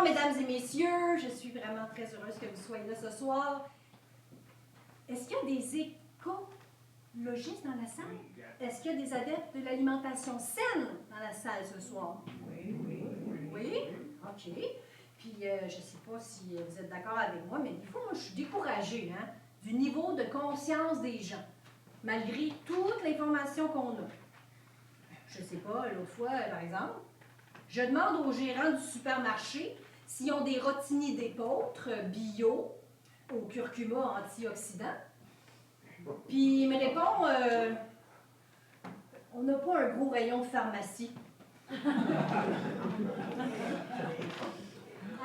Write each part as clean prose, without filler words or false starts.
Bonsoir, mesdames et messieurs. Je suis vraiment très heureuse que vous soyez là ce soir. Est-ce qu'il y a des écologistes dans la salle? Est-ce qu'il y a des adeptes de l'alimentation saine dans la salle ce soir? Oui. Oui? OK. Puis, je ne sais pas si vous êtes d'accord avec moi, mais des fois, moi, je suis découragée du niveau de conscience des gens, malgré toute l'information qu'on a. Je ne sais pas, l'autre fois, par exemple, je demande aux gérants du supermarché s'ils ont des rôtis d'épeautre bio au curcuma antioxydant. Puis il me répond on n'a pas un gros rayon de pharmacie.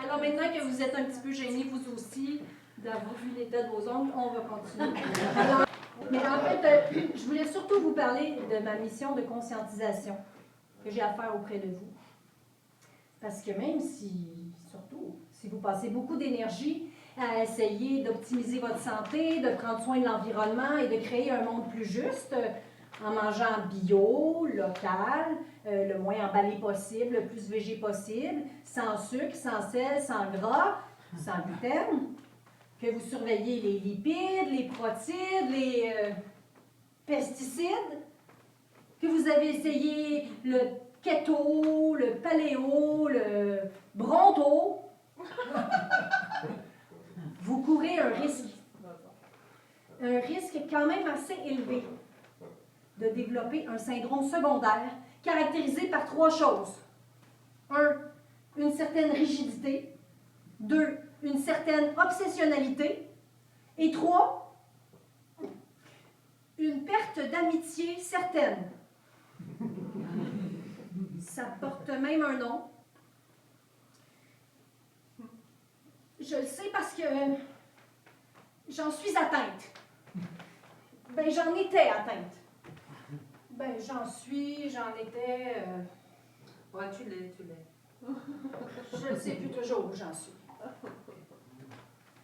Alors maintenant que vous êtes un petit peu gênés, vous aussi, d'avoir vu l'état de vos ongles, on va continuer. Alors, mais en fait, je voulais surtout vous parler de ma mission de conscientisation que j'ai à faire auprès de vous. Parce que même surtout, si vous passez beaucoup d'énergie à essayer d'optimiser votre santé, de prendre soin de l'environnement et de créer un monde plus juste, en mangeant bio, local, le moins emballé possible, le plus végé possible, sans sucre, sans sel, sans gras, sans gluten, que vous surveillez les lipides, les protides, les pesticides, que vous avez essayé le keto, le paléo, le bronto, vous courez un risque quand même assez élevé de développer un syndrome secondaire caractérisé par 3 choses. 1, une certaine rigidité. 2, une certaine obsessionnalité. Et 3, une perte d'amitié certaine. Ça porte même un nom. Je le sais parce que j'en suis atteinte. Ben, j'en étais atteinte. Ben, j'en étais... Ouais, tu l'es. Je ne sais plus toujours où j'en suis.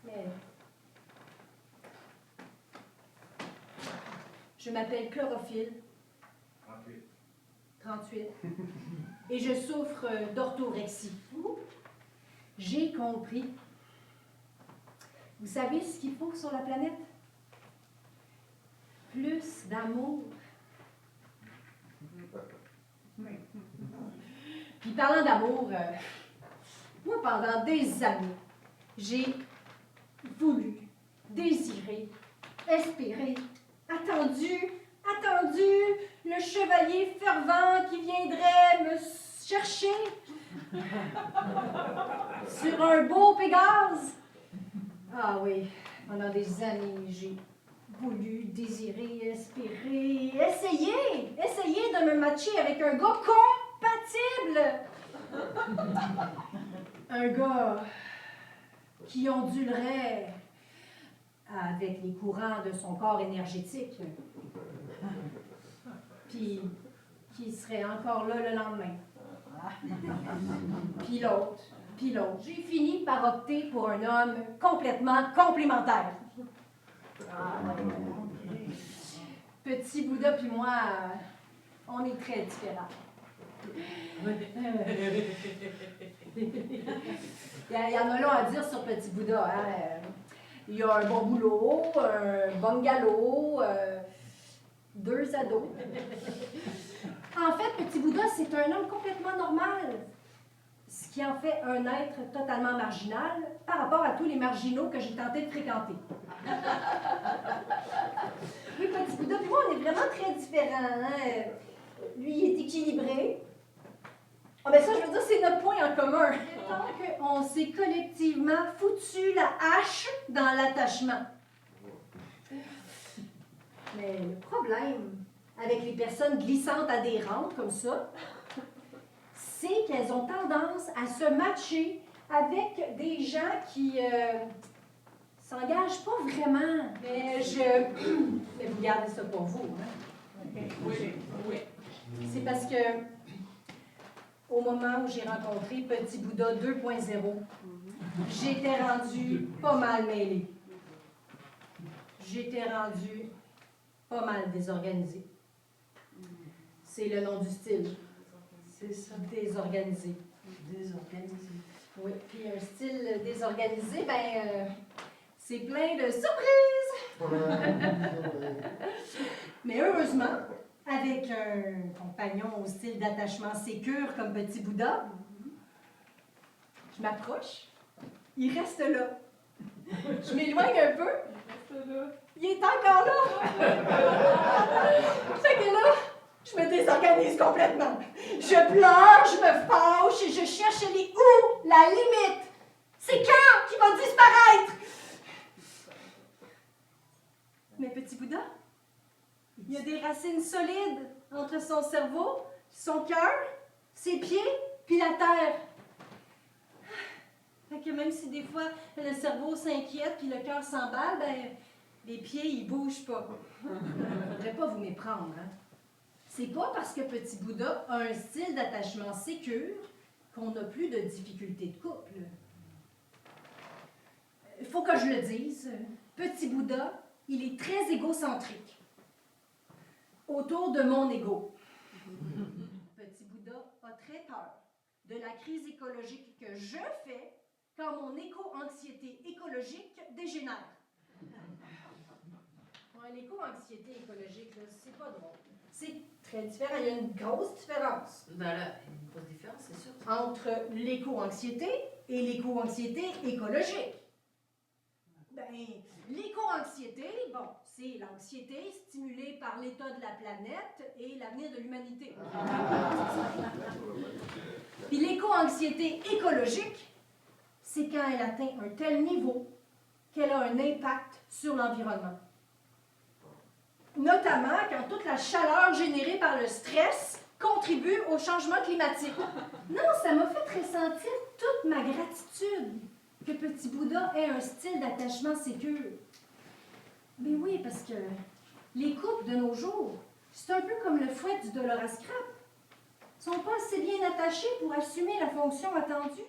Mais... Je m'appelle Chlorophylle. 38. Et je souffre d'orthorexie. J'ai compris. Vous savez ce qu'il faut sur la planète? Plus d'amour. Puis parlant d'amour, moi pendant des années, j'ai voulu, désiré, espéré, attendu le chevalier fervent qui viendrait me chercher sur un beau Pégase. Ah oui, pendant des années, j'ai voulu, désiré, espéré, essayer de me matcher avec un gars compatible. Un gars qui ondulerait avec les courants de son corps énergétique, puis qui serait encore là le lendemain. Puis l'autre. J'ai fini par opter pour un homme complètement complémentaire. Petit Bouddha puis moi, on est très différents. Il y en a là à dire sur Petit Bouddha. Il y a un bon boulot, un bungalow, 2 ados. En fait, Petit Bouddha, c'est un homme complètement normal. Ce qui en fait un être totalement marginal par rapport à tous les marginaux que j'ai tenté de fréquenter. Oui, Petit Bouddha, puis moi, on est vraiment très différents. Lui, il est équilibré. Ah, ben ça, je veux dire, c'est notre point en commun. Tant qu'on s'est collectivement foutu la hache dans l'attachement. Mais le problème avec les personnes glissantes adhérentes comme ça, c'est qu'elles ont tendance à se matcher avec des gens qui s'engagent pas vraiment. Mais vous gardez ça pour vous, hein? Oui. C'est parce que au moment où j'ai rencontré Petit Bouddha 2.0, j'étais rendue pas mal mêlée. J'étais rendue pas mal désorganisée. C'est le nom du style. C'est ça. Désorganisée. Oui, puis un style désorganisé, c'est plein de surprises! Mais heureusement, avec un compagnon au style d'attachement sécure comme Petit Bouddha, je m'approche, il reste là. Je m'éloigne un peu, il est encore là! Fait que là, je me désorganise complètement. Je pleure, je me fâche et je cherche où la limite. C'est quand qu'il va disparaître? Mais Petit Bouddha, il y a des racines solides entre son cerveau, son cœur, ses pieds, puis la terre. Fait que même si des fois le cerveau s'inquiète puis le cœur s'emballe, les pieds, ils bougent pas. Faudrait pas vous méprendre, hein? C'est pas parce que Petit Bouddha a un style d'attachement sécure qu'on n'a plus de difficultés de couple. Il faut que je le dise, Petit Bouddha, il est très égocentrique. Autour de mon ego. Petit Bouddha a très peur de la crise écologique que je fais quand mon éco-anxiété écologique dégénère. Ouais, l'éco-anxiété écologique, c'est pas drôle. C'est très différent. Il y a une grosse différence. Ben là, une grosse différence, c'est sûr. Entre l'éco-anxiété et l'éco-anxiété écologique. L'éco-anxiété, c'est l'anxiété stimulée par l'état de la planète et l'avenir de l'humanité. Puis l'éco-anxiété écologique, c'est quand elle atteint un tel niveau qu'elle a un impact sur l'environnement. Notamment quand toute la chaleur générée par le stress contribue au changement climatique. Non, ça m'a fait ressentir toute ma gratitude que Petit Bouddha ait un style d'attachement sécure. Mais oui, parce que les couples de nos jours, c'est un peu comme le fouet du Dollar à Scrap. Ils ne sont pas assez bien attachés pour assumer la fonction attendue.